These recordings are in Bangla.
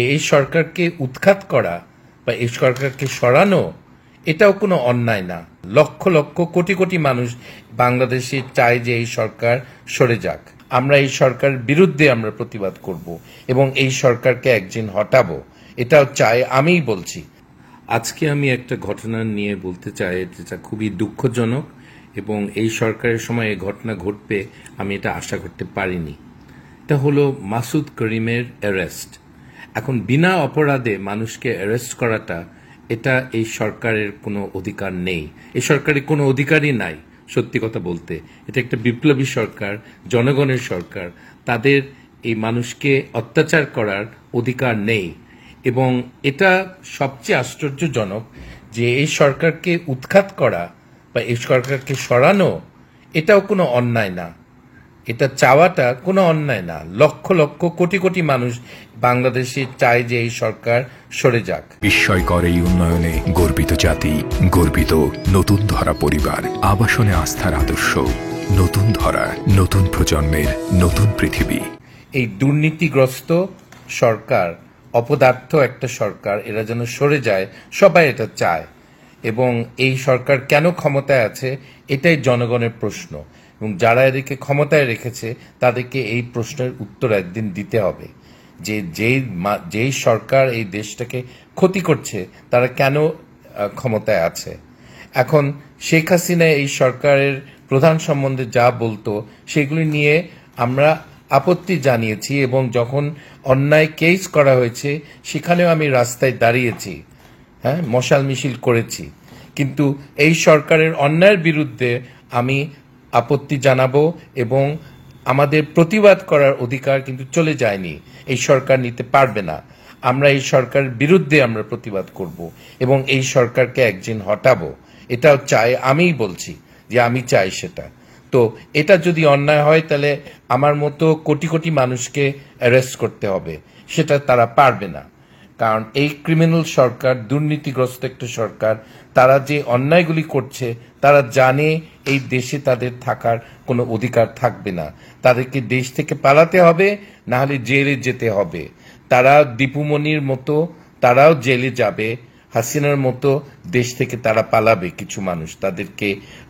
এই সরকারকে উৎখাত করা বা এই সরকারকে সরানো এটাও কোনো অন্যায় না। লক্ষ লক্ষ কোটি কোটি মানুষ বাংলাদেশে চায় যে এই সরকার সরে যাক। আমরা এই সরকারের বিরুদ্ধে আমরা প্রতিবাদ করব এবং এই সরকারকে একদিন হটাবো, এটাও চাই। আমিই বলছি। আজকে আমি একটা ঘটনা নিয়ে বলতে চাই যেটা খুবই দুঃখজনক এবং এই সরকারের সময় এই ঘটনা ঘটবে আমি এটা আশা করতে পারিনি। এটা হলো মাসুদ করিমের অ্যারেস্ট। এখন বিনা অপরাধে মানুষকে অ্যারেস্ট করাটা এটা এই সরকারের কোনো অধিকার নেই। এই সরকারের কোনো অধিকারই নাই। সত্যি কথা বলতে এটা একটা বিপ্লবী সরকার, জনগণের সরকার। তাদের এই মানুষকে অত্যাচার করার অধিকার নেই এবং এটা সবচেয়ে আশ্চর্যজনক যে এই সরকারকে উৎখাত করা বা এই সরকারকে সরানো এটাও কোনো অন্যায় না। এটা চাওয়াটা কোনো অন্যায় না। লক্ষ লক্ষ কোটি কোটি মানুষ বাংলাদেশে চায় যে এই সরকার সরে যাক। বিস্ময়কর এই উন্নয়নে গর্বিত জাতি, গর্বিত নতুন ধরা পরিবার, আবাসনে আস্থার আদর্শ, নতুন ধরা, নতুন প্রজন্মের নতুন পৃথিবী। এই দুর্নীতিগ্রস্ত সরকার, অপদার্থ একটা সরকার, এরা যেন সরে যায়, সবাই এটা চায়। এবং এই সরকার কেন ক্ষমতায় আছে এটাই জনগণের প্রশ্ন এবং যারা এদেরকে ক্ষমতায় রেখেছে তাদেরকে এই প্রশ্নের উত্তর একদিন দিতে হবে যে যেই সরকার এই দেশটাকে ক্ষতি করছে তারা কেন ক্ষমতায় আছে। এখন শেখ হাসিনা এই সরকারের প্রধান সম্বন্ধে যা বলতো সেগুলি নিয়ে আমরা আপত্তি জানিয়েছি এবং যখন অন্যায় কেস করা হয়েছে সেখানেও আমি রাস্তায় দাঁড়িয়েছি, মশাল মিছিল করেছি। কিন্তু এই সরকারের অন্যায়ের বিরুদ্ধে আমি আপত্তি জানাবো এবং আমাদের প্রতিবাদ করার অধিকার কিন্তু চলে যায়নি, এই সরকার নিতে পারবে না। আমরা এই সরকারের বিরুদ্ধে আমরা প্রতিবাদ করব এবং এই সরকারকে একদিন হটাবো, এটাও চাই। আমিই বলছি যে আমি চাই সেটা। তো এটা যদি অন্যায় হয় তাহলে আমার মতো কোটি কোটি মানুষকে অ্যারেস্ট করতে হবে, সেটা তারা পারবে না। কারণ এই ক্রিমিনাল সরকার, দুর্নীতিগ্রস্ত একটা সরকার, তারা যে অন্যায়গুলি করছে তারা জানে এই দেশে তাদের থাকার কোনো অধিকার থাকবে না। তাদেরকে দেশ থেকে পালাতে হবে, না হলে জেলে যেতে হবে। তারা দীপুমণির মতো তারাও জেলে যাবে, হাসিনার মতো দেশ থেকে তারা পালাবে। কিছু মানুষ, তাদেরকে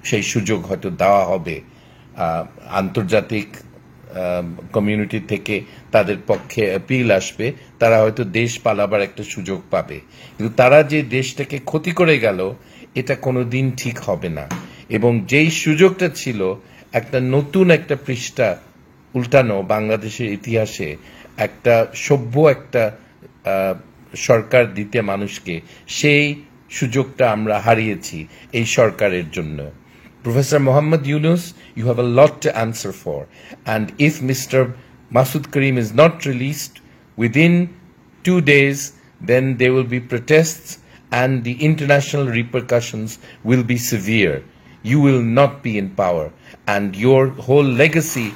সেই সুযোগ হয়তো দেওয়া হবে। আন্তর্জাতিক কমিউনিটি থেকে তাদের পক্ষে অ্যাপিল আসবে, তারা হয়তো দেশ পালাবার একটা সুযোগ পাবে। কিন্তু তারা যে দেশটাকে ক্ষতি করে গেল এটা কোনোদিন ঠিক হবে না। এবং যেই সুযোগটা ছিল একটা নতুন একটা পৃষ্ঠা উল্টানো বাংলাদেশের ইতিহাসে, একটা সভ্য একটা সরকার দিতে মানুষকে, সেই সুযোগটা আমরা হারিয়েছি এই সরকারের জন্য। Professor Muhammad Yunus, you have a lot to answer for. And if Mr. Masood Karim is not released within 2 days, then there will be protests and the international repercussions will be severe. You will not be in power and your whole legacy,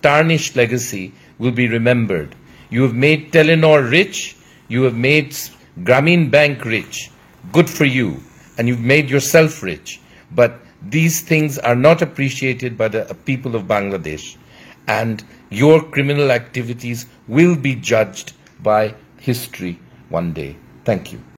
tarnished legacy, will be remembered. You have made Telenor rich, you have made Grameen Bank rich. Good for you. And you've made yourself rich. But these things are not appreciated by the people of Bangladesh, and your criminal activities will be judged by history one day. Thank you.